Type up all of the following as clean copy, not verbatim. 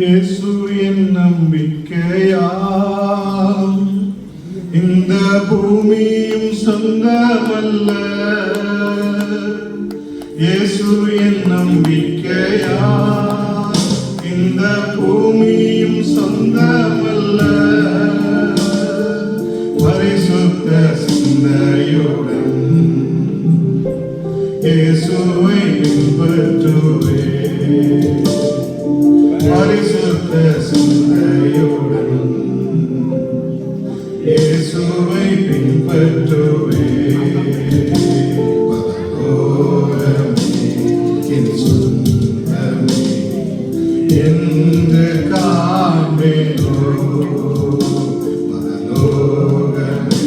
இயேசு என் நம்பிக்கையாம், இந்த பூமியும் சொந்தமல்ல. இயேசு என் நம்பிக்கையாம், இந்த பூமியும் சொந்தமல்ல. பரிசுத்த சிந்தையுடன் இயேசுவை பின்பற்றுவேன். பரிசுத்த சிந்தையுடன் இயேசுவை பின்பற்றுவேன். பரலோகமே என் சொந்தமே என்று காண்பேனோ. பரலோகமே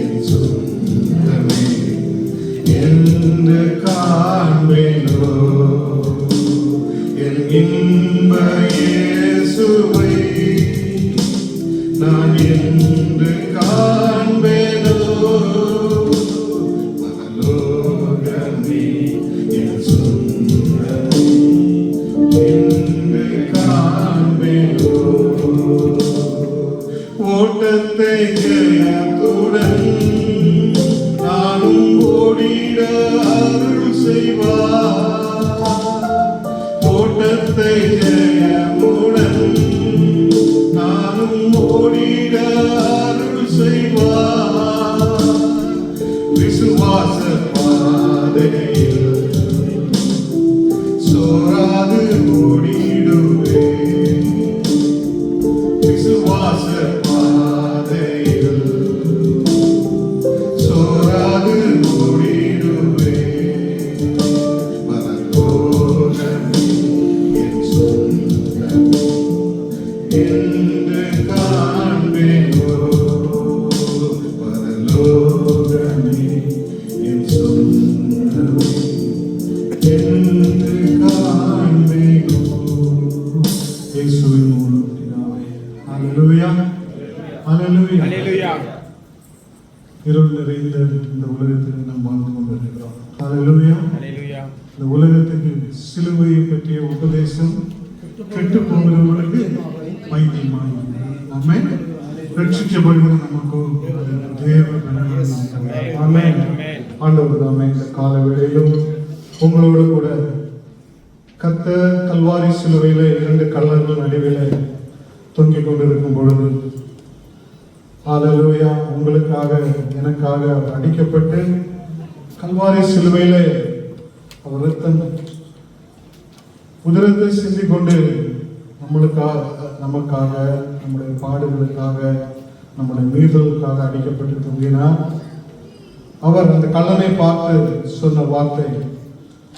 என் சொந்தமே என்று காண்பேனோ. என் இன்ப இயேசுவை நான் என்று காண்பேனோ. பரலோகமே என் சொந்தமே என்று காண்பேனோ. ஓட்டத்தை ஜெயத்துடன் நானும் ஓடிட அருள் செய்வார். ஓட்டத்தை ஜெயமுடன் நானும் ஓடிட அருள் செய்வார். விசுவாச பாதையில் சோராது ஓடிடுவேன். விசுவாச பாதையில் சோராது ஓடிடுவேன். பரலோகமே என் சொந்தமே என்று காண்பேனோ. பரலோகமே என் சொந்தமே என்று காண்பேனோ. இயேசுவின் மூலம் பிதாவே. ஹல்லேலூயா, ஹல்லேலூயா, ஹல்லேலூயா. இருள் நிறைந்த இந்த உலகத்தில் நாம் வாழ்ந்து கொண்டிருக்கிறோம். ஹல்லேலூயா, ஹல்லேலூயா. இந்த உலகத்துக்கு சிலுவையை பற்றிய உபதேசம் கெட்டு போகிறவர்களுக்கு பைத்தியமாய். ஆமென். ரட்சிக்கப்படுகிற நமக்கு தேவ பலன். ஆமென். ஆண்டவர் தாமே இந்த கால வேளையிலும் உங்களோடு கூட கர்த்தர் கல்வாரி சிலுவையில 2 கல்லர்கள் நடுவிலே தொங்கிக் கொண்டிருக்கும் பொழுது, ஹல்லேலூயா, உங்களுக்காக எனக்காக அவர் அடிக்கப்பட்டு கல்வாரி சிலுவையிலே அவர் ரத்தம் உதிரத்தை சிந்திக் கொண்டு நமக்காக நம்முடைய பாடுகளுக்காக நம்முடைய மீறுதலுக்காக அடிக்கப்பட்டு தொங்கினார். அவர் அந்த கள்ளனை பார்த்து சொன்ன வார்த்தை,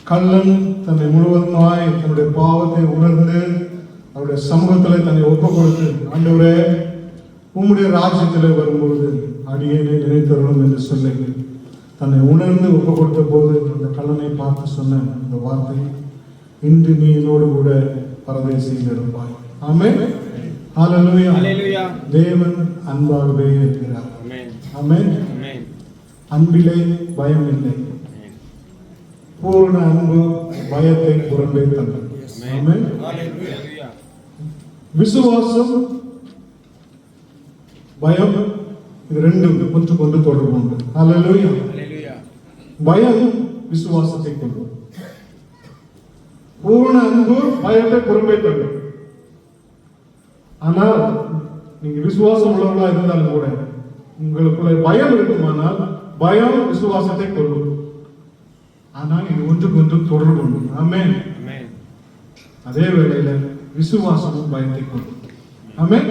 கள்ளன் தன்னை முழுவதுமாய் தன்னுடைய பாவத்தை உணர்ந்து அவருடைய சமூகத்தில் தன்னை ஒப்புக் கொடுத்து, ஆண்டவரே உம்முடைய ராஜ்யத்தில் வரும்பொழுது அடியேனை நினைத்தருளும் என்று சொல்லி தன்னை உணர்ந்து ஒப்புக் கொடுத்த போது அந்த கள்ளனை பார்த்து சொன்ன அந்த வார்த்தை, இன்று நீ என்னோடு கூட பரதேசியில் இருப்பாய். ஆமென். ஹல்லேலூயா, ஹல்லேலூயா. தேவன் அன்பாகவே இருக்கிறார். ஆமென். அன்பிலே பயம் இல்லை. பூர்ண அன்பு பயத்தை புறம்பே தள்ளும். ஆமென். விசுவாசம் பயம் இது ரெண்டும் ஒன்றுக்கொன்று தொடர்பு உண்டு. ஹல்லேலூயா. பயம் விசுவாசத்தை கொள்ளும். பூர்ண அன்பு பயத்தை புறம்பே தள்ளும். ஆனால் நீங்க விசுவாசம் உள்ளவர்களா இருந்தாலும் கூட உங்களுக்குள்ள பயம் இருக்குமானால் பயம் விசுவாசத்தை கொள்ளும். ஆனால் இது ஒன்றுக்கொன்று தொடர்பு உண்டு. ஆமென். அதே வேளையில விசுவாசமும் பயத்தை கொள்ளும். ஆமென்.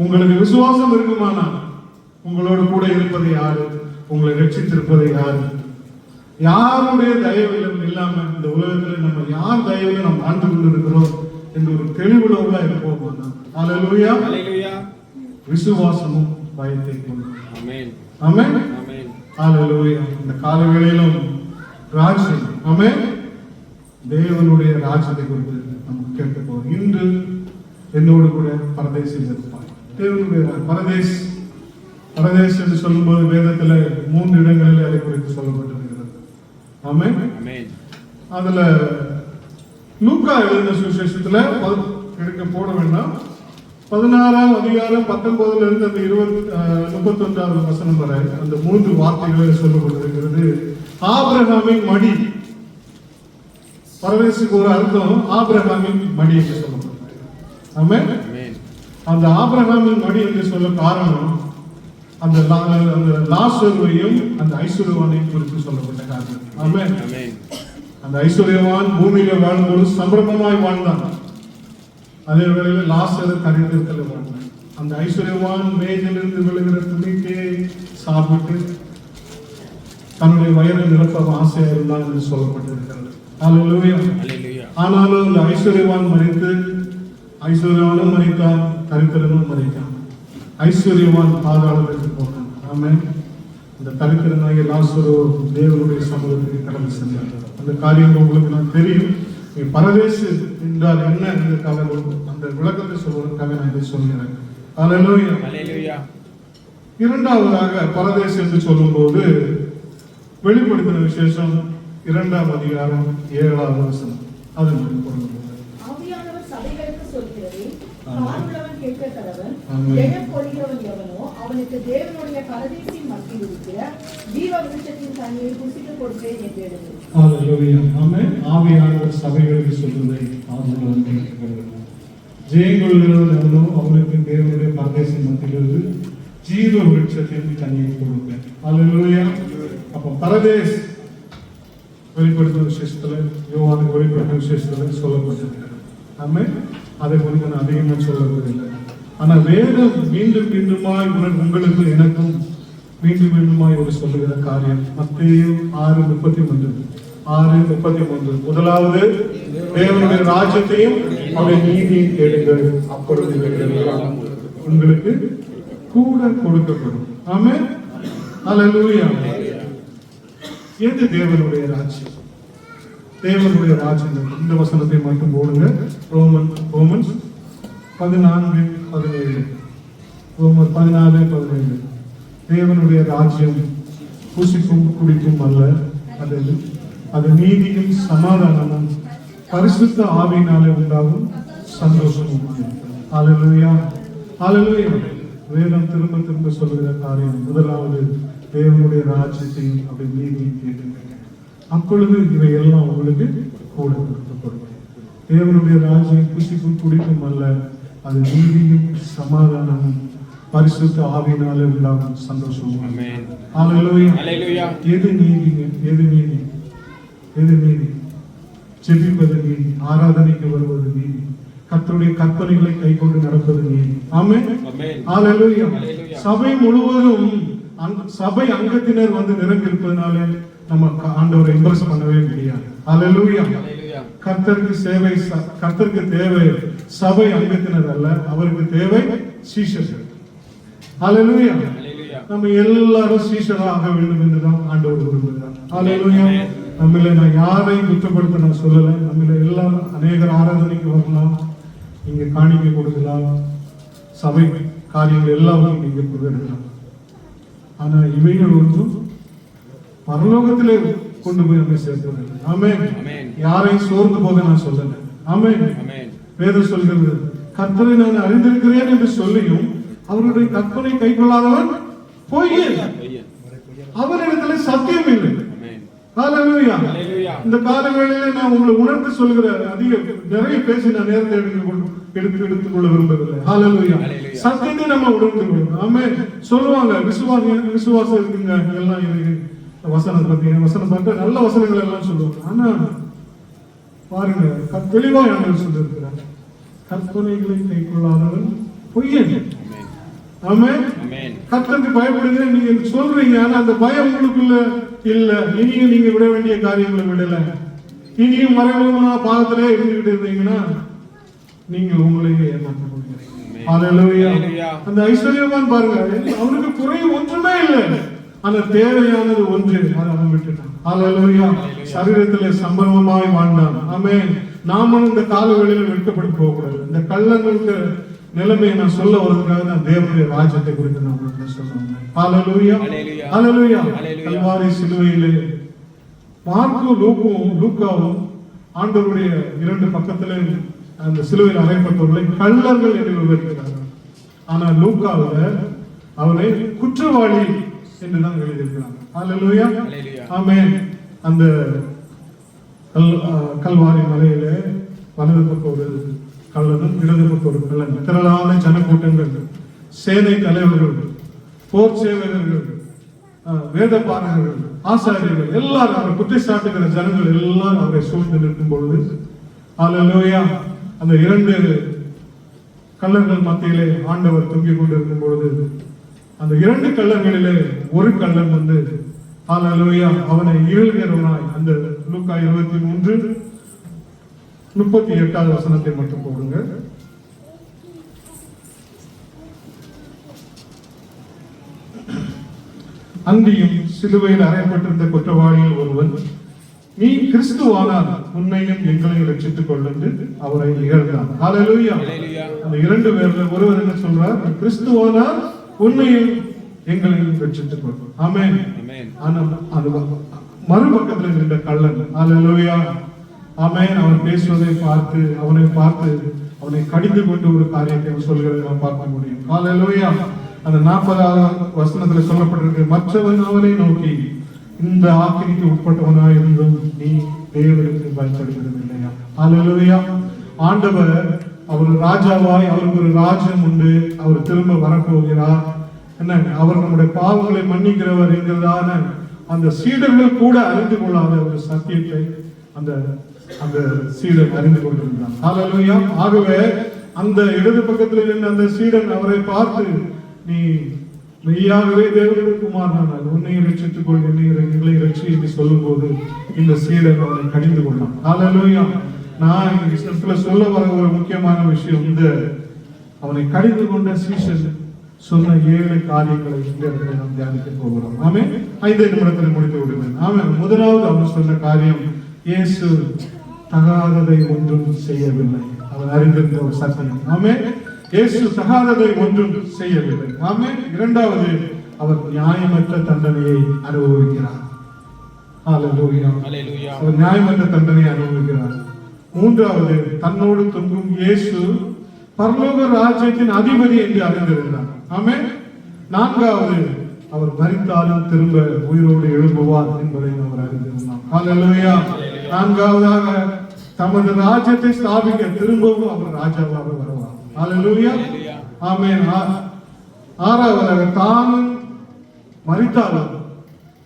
உங்களுக்கு விசுவாசம் இருக்குமானால் உங்களோடு கூட இருப்பது யாரு? உங்களை ரட்சித்திருப்பது யாரு? யாருடைய தயவிலும் இல்லாம இந்த உலகத்தில் நம்ம யார் தயவிலும் நாம் வாழ்ந்து கொண்டிருக்கிறோம் என்று ஒரு தெளிவுள்ளவர்களா இருப்போம். ஹல்லேலூயா, ஹல்லேலூயா. விசுவாசமும் பயத்தை கொள்ளும். ஆமென், ஆமென், ஆமென். ஹல்லேலூயா. இந்த கால வேளையிலும் ராஜ்யம், ஆமென், தேவனுடைய ராஜ்யத்தை குறித்து நமக்கு கேட்க போறோம். இன்று என்னோடு கூட பரதேசில் இருப்பாய். தேவனுடைய பரதேஸ் என்று சொல்லும்போது வேதத்துல 3 இடங்களில் அதை குறித்து சொல்லப்பட்டிருக்கிறது. ஆமென். அதுல லூக்கா எழுதின சுவிசேஷத்துல எடுக்க போட வேண்டாம். 16ஆம் அதிகாரம் 19 இருந்து அந்த 31வது வசனம் வரை அந்த 3 வார்த்தைகளை சொல்லப்பட்டிருக்கிறது. ஆபிரகாமின் மடி. பரதேசுக்கு ஒரு அர்த்தம் ஆபிரகாமின் மடி என்று சொல்லப்பட்டிருக்கிறது. ஆமென். அந்த ஆபிரகாமின் மடி என்று சொல்ல காரணம் அந்த லாசருவையும் அந்த ஐஸ்வர்யவானையும் குறித்து சொல்லப்பட்ட காரணம். ஆமென். அந்த ஐஸ்வர்யவான் பூமியில வாழ்ந்தோடு சம்பிரமமாய் வாழ்ந்தான். அதே வேளையில் லாசர் கரைந்திருக்கல வாழ்ந்தான். அந்த ஐஸ்வர்யவான் மேஜிலிருந்து விழுகிற துணிக்கே சாப்பிட்டு தன்னுடைய வயதை நிரப்ப ஆசையா இருந்தான் என்று சொல்லப்பட்டிருக்கிறது. அல்லேலூயா. ஆனாலும் அந்த ஐஸ்வர்யவான் மரித்து, ஐஸ்வர்யவானும் மரித்தான், தரித்திரனும் மரித்தான். ஐஸ்வர்யவான் பாதாளத்திற்கு போனான். ஆமென். இந்த தரித்திரனாகிய லாசரு தேவனுடைய சமூகத்துக்கு கடந்து சென்றார். அந்த காரியம் உங்களுக்கு நான் தெரியும். பரதேசு என்றால் என்ன என்பதற்காக அந்த விளக்கத்தை சொல்வதற்காக நான் இதை சொல்கிறேன். அல்லேலூயா. இரண்டாவதாக பரதேசு என்று சொல்லும்போது வெளிப்படுத்தின விசேஷம் 2ஆம் அதிகாரம் 7வது வசனம். அது ஆவியானவர் சபைகளுக்கு சொல்கிறது, காதுள்ளவன் கேட்க கடவன், ஜெயம் கொள்கிறவன் எவனோ அவனுக்கு தேவனுடைய பரதேசின் மத்தியில் இருக்கிற ஜீவ விருட்சத்தின் தண்ணீரை புசிக்க கொடுப்பேன் என்று எழுது. அல்லேலூயா. ஆமென். ஆவியானவர் சபைகளுக்கு சொல்வதை காதுள்ளவன் கேட்க கடவன், ஜெயம் கொள்கிறவன் எவனோ அவனுக்கு தேவனுடைய பரதேசின் மத்தியிலிருந்து ஜீவ விருட்சத்தின் தண்ணீரை கொடுப்பேன். அல்லேலூயா. அப்போ பரதேஸ் வெளிப்படுத்தும் விசேஷத்துல, யோவானுக்கு வெளிப்படுத்தும் விசேஷத்துல சொல்லப்பட்டிருக்கிறது. ஆமென். அதை குறித்து நான் அதிகமாக சொல்லவில்லை. ஆனா வேதம் மீண்டும் மீண்டுமாய் உங்களுக்கு எனக்கும் மீண்டும் மீண்டுமாய் ஒரு சொல்லுகிற காரியம் மத்தேயு 6:33. முதலாவது தேவனுடைய ராஜ்யத்தையும் அவருடைய நீதியையும் தேடுங்கள், அப்பொழுது உங்களுக்கு கூட கொடுக்கப்படும். ஆமென். அல்லேலூயா. எது தேவனுடைய ராஜ்யம்? தேவனுடைய ராஜ்யம். இந்த வசனத்தை மட்டும் போடுங்க. ரோமன்ஸ் 14:17. ரோமர் 14:17. தேவனுடைய ராஜ்யம் புசிக்கும் குடிக்கும் அல்ல, அது நீதியும் சமாதானமும் பரிசுத்த ஆவியினாலே உண்டாகும் சந்தோஷமும். அல்லேலூயா. அல்லேலூயா. வேதம் திரும்ப திரும்ப சொல்லுகிற காரியம் முதலாவது தேவனுடைய ராஜ்யத்தையும் அப்படி நீதியும் கேட்டுங்க, அப்பொழுது இவை எல்லாம் உங்களுக்கு கூட கொடுக்கப்படும். தேவனுடைய ராஜ்யம் புசிக்கும் குடிக்கும் அல்ல, அது நீதியும் சமாதானமும் பரிசுத்த ஆவியினாலே உண்டாகும் சந்தோஷமும். அல்லேலூயா. எது நீதிங்க? எது நீதி? எது நீதி? ஜெபிப்பது நீதி, ஆராதனைக்கு வருவது நீதி, கர்த்தருடைய கற்பனைகளை கைக்கொண்டு நடப்பது நீதி. ஆமென். அல்லேலூயா. சபை முழுவதும் சபை அங்கத்தினர் வந்து நிரம்பி இருப்பதனாலே நம்ம ஆண்டவரை இம்ப்ரெஸ் பண்ணவே முடியாது. அல்லேலூயா. கர்த்தருக்கு சேவை, கர்த்தருக்கு தேவை சபை அங்கத்தினர் அல்ல, அவருக்கு தேவை சீஷர்கள். அல்லேலூயா. நம்ம எல்லாரும் சீஷராக ஆக வேண்டும் என்றுதான் ஆண்டவர் விரும்புகிறார். அல்லேலூயா. நம்மள நான் யாரையும் குற்றப்படுத்த நான் சொல்லல. நம்மள எல்லாரும் அநேகர் ஆராதனைக்கு வரலாம், நீங்க காணிக்கை கொடுக்கலாம், சபை காரியங்கள் எல்லாரும் நீங்க கொடுக்கலாம். ஆனா இவைகள் ஒன்றும் பரலோகத்திலே கொண்டு போய் நம்மை சேர்க்கிறது. ஆமென். யாரையும் சோர்ந்து போக நான் சொல்லல. ஆமென். வேதம் சொல்கிறது, கர்த்தரை நான் அறிந்திருக்கிறேன் என்று சொல்லியும் அவருடைய கற்பனை கைக்கொள்ளாதவன் பொய்யன், அவரிடத்துல சத்தியம் இல்லை. ஹல்லேலூயா. இந்த கால வேளையில நான் உங்களை உணர்ந்து சொல்கிற நிறைய பேசி நான் நேரத்தை எடுத்துக்கொள்ள விரும்பவில்லை. ஹல்லேலூயா. சத்தியத்தை நம்ம உணர்ந்து கொள்ளணும். ஆமென். சொல்லுவாங்க விசுவாசம் இருக்குங்க எல்லாம் இருக்கு. வசனம் பார்த்தீங்க, வசனம் பார்த்து நல்ல வசனங்கள் எல்லாம் சொல்லுவாங்க. ஆனா பாருங்க, தெளிவா ஆண்டவர் சொல்லியிருக்கிறார், கற்பனைகளை கைக்கொள்ளாதவன் பொய்யன். ஆமென். கர்த்தருக்கு பயப்படுங்க நீங்க சொல்றீங்க, ஆனா அந்த பயம் உங்களுக்குள்ள இல்ல. இனியும் நீங்க விட வேண்டிய காரியங்களை விடல, இனியும் மறைமுகமான பாதத்திலே இருந்துகிட்டு இருந்தீங்கன்னா நீங்க உங்களையே ஏமாற்ற முடியும். அல்லேலூயா. அந்த ஐஸ்வர்யவான் பாருங்க, அவனுக்கு குறை ஒன்றுமே இல்லை, ஆனா தேவையானது ஒன்று, அதை அவன் விட்டுட்டான். அல்லேலூயா. சரீரத்திலே சம்பரமாய் வாழ்ந்தான். ஆமென். நாம இந்த கால வேளையில வெட்கப்பட்டு போக கூடாது. இந்த கள்ளங்களுக்கு நிலைமையை நான் சொல்ல வருவதற்காக நான் தேவனுடைய ராஜ்யத்தை குறித்து நான் உங்களுக்கு சொல்றேன். ஹல்லேலூயா. ஹல்லேலூயா. கல்வாரி சிலுவையிலே மார்க்கும் லூக்காவும் ஆண்டவருடைய இரண்டு பக்கத்திலே அந்த சிலுவையில் அறையப்பட்டவர்களை கள்ளர்கள் என்று விவரிக்கிறார். ஆனால் லூக்காவில் அவரை குற்றவாளி என்று தான் எழுதியிருக்கிறார். அல்லேலூயா, ஆமென். அந்த கல்வாரி மலையில வலது பக்கம் ஒரு கள்ளனும் இடது பக்கம் ஒரு கள்ளன், திரளான ஜனக்கூட்டங்கள், சேனை தலைவர்கள், போர் சேவகர்கள், வேத பாரகர்கள், ஆசாரியர்கள் எல்லாரும் அவரை குற்றச்சாட்டுகிற ஜனங்கள் எல்லாரும் அவரை சூழ்ந்து நிற்கும் பொழுது, அல்லேலூயா, அந்த இரண்டு கள்ளர்கள் மத்தியிலே ஆண்டவர் தொங்கிக் கொண்டிருக்கும் பொழுது அந்த இரண்டு கள்ளர்களிலே ஒரு கள்ளன் வந்து அல்லேலூயா அவனை ஈழ்கிறவனாய், அந்த லூக்கா 23:38 வசனத்தை மட்டும் போடுங்க. அங்கேயும் சிலுவையில் அறையப்பட்டிருந்த குற்றவாளியில் ஒருவன், நீ கிறிஸ்துவானால் உன்னையும் எங்களையும் ரட்சித்துக் கொள் என்று அவரை இகழ்ந்தான். அல்லேலூயா. அந்த இரண்டு பேர்ல ஒருவர் என்ன சொல்றார்? கிறிஸ்துவானால் உன்னையும் எங்களையும் ரட்சித்துக் கொள். ஆமென். ஆனால் அது மறுபக்கத்தில் இருந்த கள்ளன், அல்லேலூயா, ஆமென், அவன் பேசுவதை பார்த்து அவனை கடிந்து கொண்டு ஒரு காரியத்தை சொல்கிறதை நாம் பார்க்க முடியும். அல்லேலூயா. அந்த 40வது வசனத்துல சொல்லப்பட்டிருக்கு, மற்றவன் அவனை நோக்கி, இந்த ஆக்கினிக்கு உட்பட்டவனாய் இருந்தும் நீ தேவனுக்கு பயப்படுகிறது இல்லையா? அல்லேலூயா. ஆண்டவர் அவர் ராஜாவாய், அவருக்கு ஒரு ராஜ்யம் உண்டு, அவர் திரும்ப வரப்போகிறார். என்ன, அவர் நம்முடைய பாவங்களை மன்னிக்கிறவர் என்கிறதான அந்த சீடர்கள் கூட அறிந்து கொள்ளாத ஒரு சத்தியத்தை அந்த அந்த சீடன் அறிந்து கொண்டிருந்தான். அல்லேலூயா. ஆகவே அந்த இடது பக்கத்தில் இருந்த அந்த சீடன் அவரை பார்த்து, நீ மெய்யாகவே தேவனுடைய குமாரனானால் உன்னையை ரட்சித்துக் கொள், எங்களை ரட்சி என்று சொல்லும் போது இந்த சீடன் அவனை கடிந்து கொண்டான். அல்லேலூயா. நான் இந்த சொல்ல வர ஒரு முக்கியமான விஷயம், இந்த அவனை கடிந்து கொண்ட சீஷன் சொன்ன 7 காரியங்களை இந்த இடத்துல நாம் தியானிக்க போகிறோம். ஆமென். 5 நிமிடத்தில் முடித்து விடுவேன். ஆமென். முதலாவது அவன் சொன்ன காரியம், இயேசு தகாததை ஒன்றும் செய்யவில்லை. அவன் அறிந்திருந்த ஒரு சத்தியம். ஆமென். இயேசு தகாததை ஒன்றும் செய்யவில்லை. ஆமென். இரண்டாவது, அவர் நியாயமற்ற தண்டனையை அனுபவிக்கிறார். அல்லேலூயா. அவர் நியாயமற்ற தண்டனையை அனுபவிக்கிறார். மூன்றாவது, தன்னோடு தொங்கும் இயேசு பரலோக ராஜ்யத்தின் அதிபதி என்று அறிந்திருந்தார். ஆமென். நான்காவது, அவர் மரித்தாலும் திரும்ப உயிரோடு எழும்புவார் என்பதை அவர் அறிந்திருந்தார். அல்லேலூயா. நான்காவதாக, தமது ராஜ்யத்தை ஸ்தாபிக்க திரும்பவும் அவர் ராஜாவாக வருவார். அல்லேலூயா. ஆமென். ஆறாவதாக, தானும் மரித்தாலும்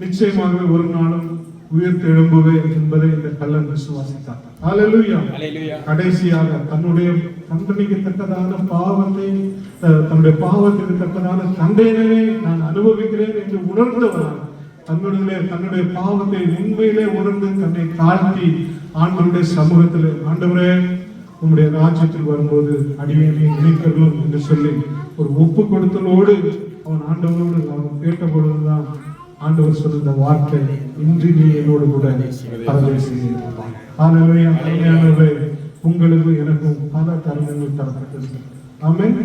நிச்சயமாக ஒரு நாளும் உயிர்த்து எழும்புவேன் என்பதை இந்த கள்ளன் விசுவாசித்தார். அல்லேலூயா. கடைசியாக தன்னுடைய தண்டனைக்கு தக்கதான பாவத்தை, தன்னுடைய பாவத்துக்கு தக்கதான தண்டனையை நான் அனுபவிக்கிறேன் என்று உணர்ந்தவனாக தன்னுடைய பாவத்தை உண்மையிலே உணர்ந்து தன்னை தாழ்த்தி ஆண்டவருடைய சமூகத்தில், ஆண்டவரே உங்களுடைய ராஜ்யத்தில் வரும்போது அடியேனை நினைக்கலும் என்று சொல்லி ஒரு ஒப்பு கொடுத்தலோடு அவன் ஆண்டவரோடு அவன் கேட்ட பொழுதுதான் ஆண்டவர் சொன்ன வார்த்தை, இன்று நீ என்னோடு கூட பரதேசில். உங்களுக்கு எனக்கும் பல தருணங்கள் தரப்பட்டிருக்கிறது. ஆமென்.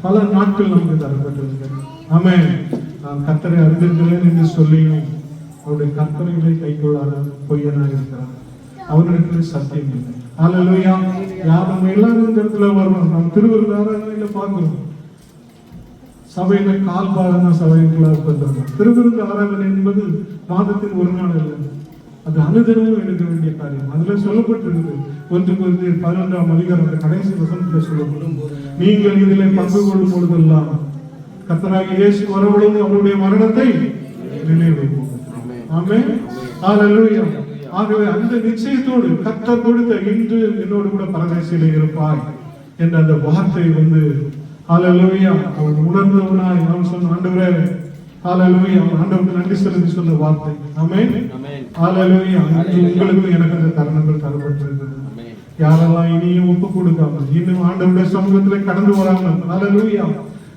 பல நாட்கள் நமக்கு தரப்பட்டிருக்கிறது. ஆமென். நான் கர்த்தரை அறிந்திருக்கிறேன் என்று சொல்லியும் அவருடைய கற்பனைகளை கைக்கொள்ளாத பொய்யனாக இருக்கிறார். அவர்களுக்கு சத்தியம் இல்லை. அல்லேலூயா. நம்ம எல்லாரும் இந்த இடத்துல வருவோம். நாம் திருவிருந்தாராதனையில பார்க்கிறோம். சபையில கால்பாதன சபைகளாக உட்கார்ந்திருக்கோம். திருவிருந்து ஆராதனை என்பது மாதத்தின் ஒரு நாள் அல்ல, அது அனுதினமும் எடுக்க வேண்டிய காரியம். அதுல சொல்லப்பட்டிருக்கு, 1 கொரிந்தியர் 11ஆம் அதிகாரம் கடைசி வசனத்தில் சொல்லப்படும், நீங்கள் இதிலே பங்கு கொள்ளும் பொழுதெல்லாம் கர்த்தராகிய இயேசு வரவழைந்து அவருடைய மரணத்தை நினைவு. ஆமென். அல்லேலூயா. ஆகவே அந்த நிச்சயத்தோடு கர்த்தர் கொடுத்த இன்று என்னோடு கூட பரதேசிலே இருப்பாய் என்ற அந்த வார்த்தை வந்து, அல்லேலூயா, அவன் உணர்ந்தவனாய் அவன் சொன்ன, ஆண்டவரே, அல்லேலூயா, ஆண்டவருக்கு நன்றி செலுத்தி சொன்ன வார்த்தை. ஆமென். அல்லேலூயா. உங்களுக்கு எனக்கு அந்த தருணங்கள் தரப்பட்டிருக்கிறது. யாரெல்லாம் இனியும் ஒப்பு கொடுக்காமல், இன்னும் ஆண்டவருடைய சமூகத்திலே கடந்து வராமல், அல்லேலூயா,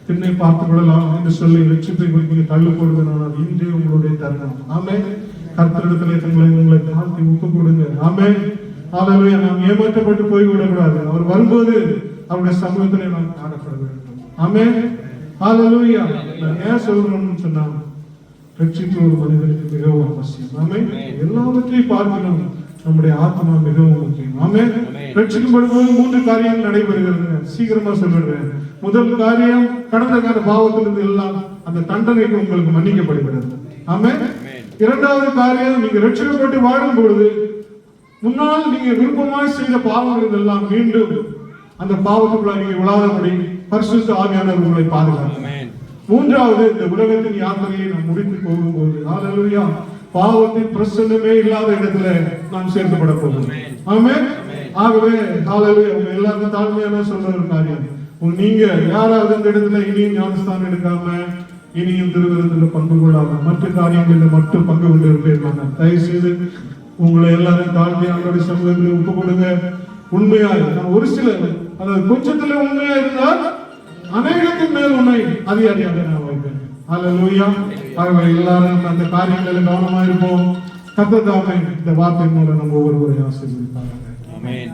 பின்னை பார்த்துக் கொள்ளலாம் என்று சொல்லி வெற்றிப்பை குறித்து தள்ளு போடுவதனால் இன்று உங்களுடைய தருணம். ஆமென். கர்த்தரிடத்திலே உங்களை தாழ்த்தி ஒப்பு கொடுங்க. ஆமென். அல்லேலூயா. நாம் ஏமாற்றப்பட்டு போய்விடக்கூடாது. அவர் வரும்போது அவருடைய சமூகத்திலே நாம் காணப்பட வேண்டும். ஆமென். அல்லேலூயா. நான் ஏன் சொல்றேன்னு சொன்னா, ரட்சிப்பு ஒரு மனிதனுக்கு மிகவும் அவசியம். ஆமென். எல்லாவற்றையும் பார்க்கணும். நம்முடைய ஆத்மா மிகவும் முக்கியம். ஆமென். ரட்சிக்கப்படும் போது 3 காரியங்கள் நடைபெறுகிறது. சீக்கிரமா சொல்லிடுறேன். முதல் காரியம், கடந்த கால பாவத்திலிருந்து எல்லாம் அந்த தண்டனைக்கு உங்களுக்கு மன்னிக்கப்படுகிறது. ஆமென். இரண்டாவது காரியம், நீங்க ரட்சிக்கப்பட்டு வாழும் பொழுது முன்னால் நீங்க விருப்பமாய் செய்த பாவங்கள் எல்லாம் மீண்டும் அந்த பாவத்துக்குள்ள நீங்க விழாதபடி பரிசுத்த ஆவியானவர் உங்களை பாதுகாக்கிறார். மூன்றாவது, இந்த உலகத்தின் யாத்திரையை நாம் முடித்து போகும்போது ஹalleluya, பாவத்தின் பிரசன்னமே இல்லாத இடத்துல நாம் சேர்க்கப்பட போகிறோம். ஆமென். ஆகவே ஹalleluya, உங்க எல்லாருக்கும் தாழ்மையான சொல்ற ஒரு காரியம், நீங்க யாராவது இந்த இடத்துல இனியும் ஞானஸ்தானம் எடுக்காம, இனியும் திருவிருந்தில் பங்கு கொள்ளாம, மற்ற காரியங்களில் மட்டும் பங்கு கொண்டு இருப்பீர்கள். தயவு செய்து உங்களை எல்லாரும் தாழ்மையான சமூகத்தில் ஒப்பு கொடுங்க. உண்மையாக ஒரு சிலர், அதாவது கொஞ்சத்துல உண்மையா இருந்தால் அநேகத்தின் மேல் உன்னை அதிகாரியாக நான் வைப்பேன். ஹalleluya. ஆகவே எல்லாரும் அந்த காரியங்களில் கவனமா இருப்போம். கர்த்தர் தாமே இந்த வார்த்தை மூலம் நம்ம ஒவ்வொருவரையும் ஆசீர்வதிப்பாராக. ஆமென்.